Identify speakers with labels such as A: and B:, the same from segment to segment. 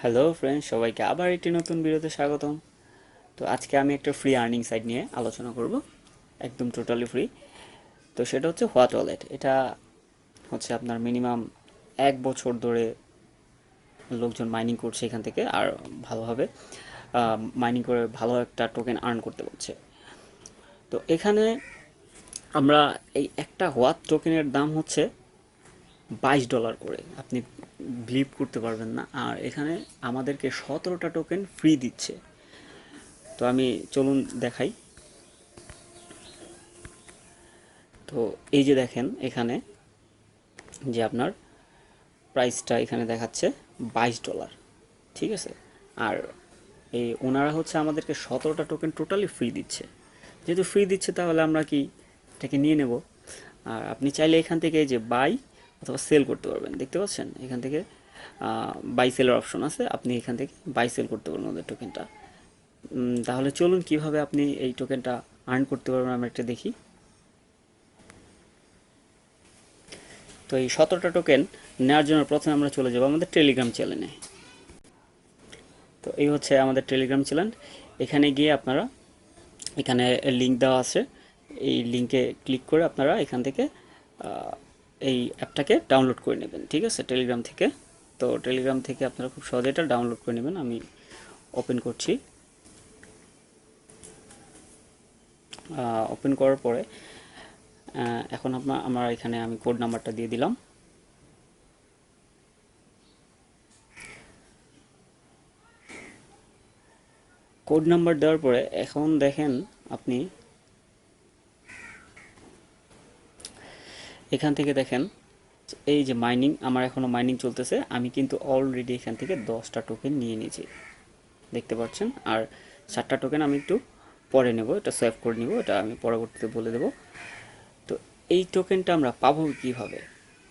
A: Hello friends, সবাইকে আবার একটি নতুন ভিডিওতে স্বাগতম। তো আজকে আমি একটা ফ্রি আর্নিং সাইট নিয়ে আলোচনা করব, একদম টোটালি ফ্রি। তো সেটা হচ্ছে হোয়াট ওয়ালেট। এটা হচ্ছে আপনার মিনিমাম 1 বছর ধরে লোকজন মাইনিং করছে এখান থেকে, আর ভালোভাবে মাইনিং করে ভালো একটা টোকেন আর্ন করতে পারছে। তো এখানে আমরা এই একটা হোয়াট টোকেনের দাম হচ্ছে $22 করে। আপনি বিলিভ করতে পারবেন না। আর এখানে আমাদেরকে 17টা টোকেন ফ্রি দিচ্ছে। তো আমি চলুন দেখাই। তো এই যে দেখেন এখানে যে আপনার প্রাইসটা এখানে দেখাচ্ছে $22, ঠিক আছে। আর এই ওনারা হচ্ছে আমাদেরকে 17টা টোকেন টোটালি ফ্রি দিচ্ছে। যেহেতু ফ্রি দিচ্ছে তাহলে আমরা কি এটাকে নিয়ে নেব। আর আপনি চাইলে এখান থেকে এই যে বাই অথবা সেল করতে পারবেন, দেখতে পাচ্ছেন এখান থেকে বাই সেলের অপশন আছে। আপনি এখান থেকে বাই সেল করতে পারবেন ওদের টোকেনটা। তাহলে চলুন কিভাবে আপনি এই টোকেনটা আর্ন করতে পারবেন আমরা একটা দেখি। তো এই 17টা টোকেন নেওয়ার জন্য প্রথমে আমরা চলে যাব আমাদের টেলিগ্রাম চ্যানেলে। তো এই হচ্ছে আমাদের টেলিগ্রাম চ্যানেল। এখানে গিয়ে আপনারা, এখানে লিঙ্ক দেওয়া আছে, এই লিঙ্কে ক্লিক করে আপনারা এখান থেকে এই অ্যাপটাকে ডাউনলোড করে নেবেন, ঠিক আছে, টেলিগ্রাম থেকে। তো টেলিগ্রাম থেকে আপনারা খুব সহজে এটা ডাউনলোড করে নেবেন। আমি ওপেন করছি। ওপেন করার পরে এখন আমরা এখানে আমি কোড নাম্বারটা দিয়ে দিলাম। কোড নাম্বার দেওয়ার পরে এখন দেখেন আপনি এখান থেকে দেখেন এই যে মাইনিং, আমার এখনও মাইনিং চলতেছে। আমি কিন্তু অলরেডি এখান থেকে 10টা টোকেন নিয়ে নিয়েছি, দেখতে পাচ্ছেন। আর 7টা টোকেন আমি একটু পরে নেব, এটা সেভ করে নিব, এটা আমি পরবর্তীতে বলে দেব। তো এই টোকেনটা আমরা পাবো কিভাবে?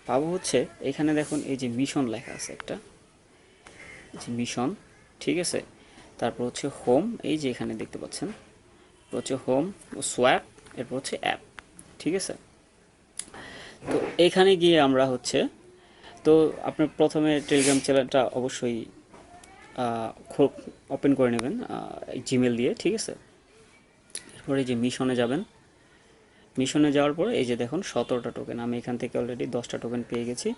A: পাবো হচ্ছে এখানে দেখুন এই যে মিশন লেখা আছে একটা, যে মিশন, ঠিক আছে। তারপর হচ্ছে হোম, এই যে এখানে দেখতে পাচ্ছেন হচ্ছে হোম, সোয়াপ, এরপর হচ্ছে অ্যাপ, ঠিক আছে। তো এখানে গিয়ে আমরা হচ্ছে, তো আপনার প্রথমে টেলিগ্রাম চ্যানেলটা অবশ্যই ওপেন করে নেবেন জিমেল দিয়ে, ঠিক আছে। এরপরে এই যে মিশনে যাবেন। মিশনে যাওয়ার পরে এই যে দেখুন 17টা টোকেন, আমি এখান থেকে অলরেডি 10টা টোকেন পেয়ে গেছি।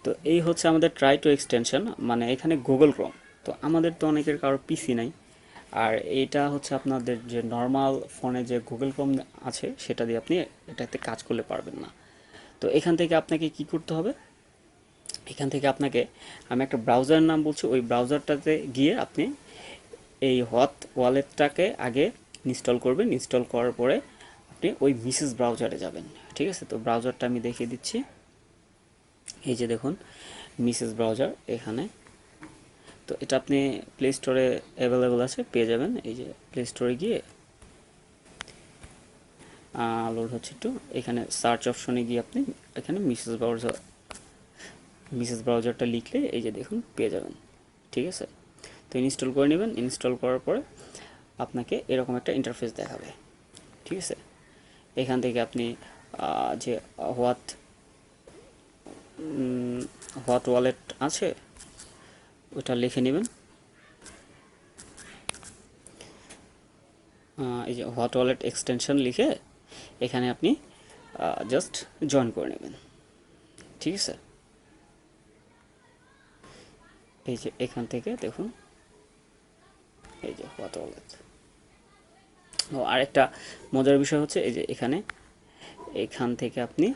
A: তো এই হচ্ছে আমাদের ট্রাই টু এক্সটেনশন, মানে এখানে গুগল ক্রোম। তো আমাদের তো অনেকের কারো পিসি নাই, আর এইটা হচ্ছে আপনাদের যে নর্মাল ফোনে যে গুগল ক্রোম আছে সেটা দিয়ে আপনি এটাতে কাজ করলে পারবেন না। তো এখান থেকে আপনাকে কি করতে হবে, এখান থেকে আপনাকে আমি একটা ব্রাউজারের নাম বলছি, ওই ব্রাউজারটাতে গিয়ে আপনি এই হট ওয়ালেটটাকে আগে ইনস্টল করবেন। ইনস্টল করার পরে আপনি ওই মিসেস ব্রাউজারে যাবেন, ঠিক আছে। তো ব্রাউজারটা আমি দেখিয়ে দিচ্ছি। এই যে দেখুন মিসেস ব্রাউজার এখানে। তো এটা আপনি প্লে স্টোরে অ্যাভেলেবল আছে, পেয়ে যাবেন। এই যে প্লে স্টোরে গিয়ে লোড হচ্ছে একটু, এখানে সার্চ অপশনে গিয়ে আপনি এখানে মিসেস ব্রাউজারটা লিখলে এই যে দেখুন পেয়ে যাবেন, ঠিক আছে। তো ইনস্টল করে নেবেন। ইনস্টল করার পরে আপনাকে এরকম একটা ইন্টারফেস দেখাবে, ঠিক আছে। এখান থেকে আপনি যে হোয়াট হোয়াট ওয়ালেট আছে ওটা লিখে নেবেন। এই যে হোয়াট ওয়ালেট এক্সটেনশন লিখে এখানে আপনি জাস্ট জয়েন করে নেবেন, ঠিক আছে। এই যে এখান থেকে দেখুন এই যে হোয়াট ওয়ালেট। ও আরেকটা মজার বিষয় হচ্ছে এই যে এখান থেকে আপনি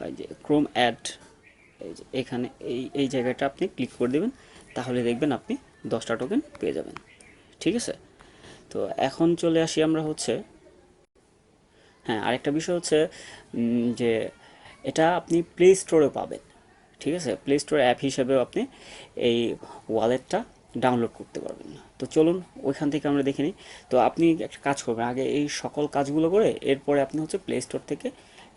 A: এই যে ক্রোম অ্যাড, এই যে এখানে এই জায়গাটা আপনি ক্লিক করে দেবেন, তাহলে দেখবেন আপনি 10টা টোকেন পেয়ে যাবেন, ঠিক আছে। তো এখন চলে আসি আমরা হচ্ছে, হ্যাঁ আরেকটা বিষয় হচ্ছে যে এটা আপনি প্লে স্টোরে পাবেন, ঠিক আছে। প্লে স্টোর অ্যাপ হিসেবেও আপনি এই ওয়ালেটটা ডাউনলোড করতে পারবেন। তো চলুন ওইখান থেকে আমরা দেখে নিই। তো আপনি একটা কাজ করবেন, আগে এই সকল কাজগুলো করে এরপরে আপনি হচ্ছে প্লে স্টোর থেকে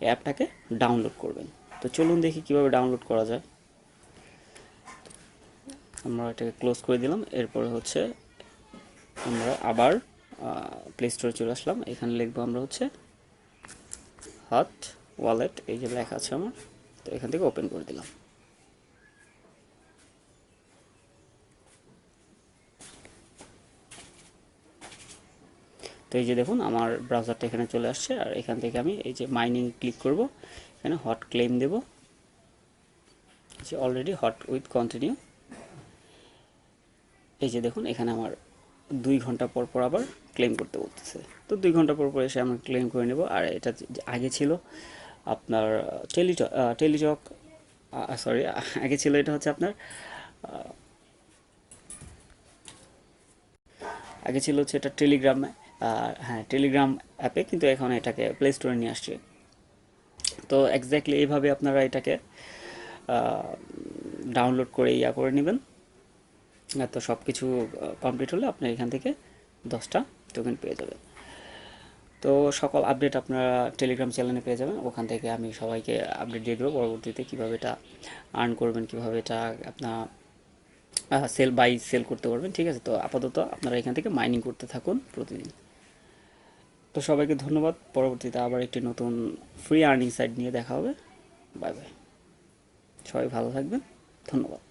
A: অ্যাপটাকে ডাউনলোড করবেন। তো চলুন দেখি কিভাবে ডাউনলোড করা যায়। আমরা এটাকে ক্লোজ করে দিলাম। এরপরে হচ্ছে আমরা আবার প্লে স্টোরে চলে আসলাম। এখানে লিখবো আমরা হচ্ছে হট ওয়ালেট, এই যে লেখা আছে আমার। তো এখান থেকে ওপেন করে দিলাম। এই যে দেখুন আমার ব্রাউজারটা এখানে চলে আসছে, আর এখান থেকে আমি এই যে মাইনিং ক্লিক করব, এখানে হট ক্লেম দেব, যে অলরেডি হট উইথ কন্টিনিউ। এই যে দেখুন এখানে আমার 2 ঘন্টা পর পর আবার ক্লেম করতে বলতেছে। তো 2 ঘন্টা পর পর এসে আমরা ক্লেম করে নেব। আর এটা আগে ছিল আপনার টেলিটক, সরি, আগে ছিল এটা হচ্ছে আপনার আগে ছিল হচ্ছে এটা টেলিগ্রাম, হ্যাঁ টেলিগ্রাম অ্যাপে, কিন্তু এখন এটাকে প্লে স্টোরে নিয়ে আসছে। তো এক্স্যাক্টলি এইভাবে আপনারা এটাকে ডাউনলোড করে করে নেবেন। তো সব কিছু কমপ্লিট হলে আপনি এখান থেকে 10টা টোকেন পেয়ে যাবেন। তো সকল আপডেট আপনারা টেলিগ্রাম চ্যানেলে পেয়ে যাবেন, ওখান থেকে আমি সবাইকে আপডেট দিয়ে দেবো পরবর্তীতে কীভাবে এটা আর্ন করবেন, কীভাবে এটা আপনার সেল করতে পারবেন। ঠিক আছে, তো আপাতত আপনারা এখান থেকে মাইনিং করতে থাকুন প্রতিদিন। তো সবাইকে ধন্যবাদ, পরবর্তীতে আবার একটি নতুন ফ্রি আর্নিং সাইট নিয়ে দেখা হবে। বাই বাই, সবাই ভালো থাকবেন, ধন্যবাদ।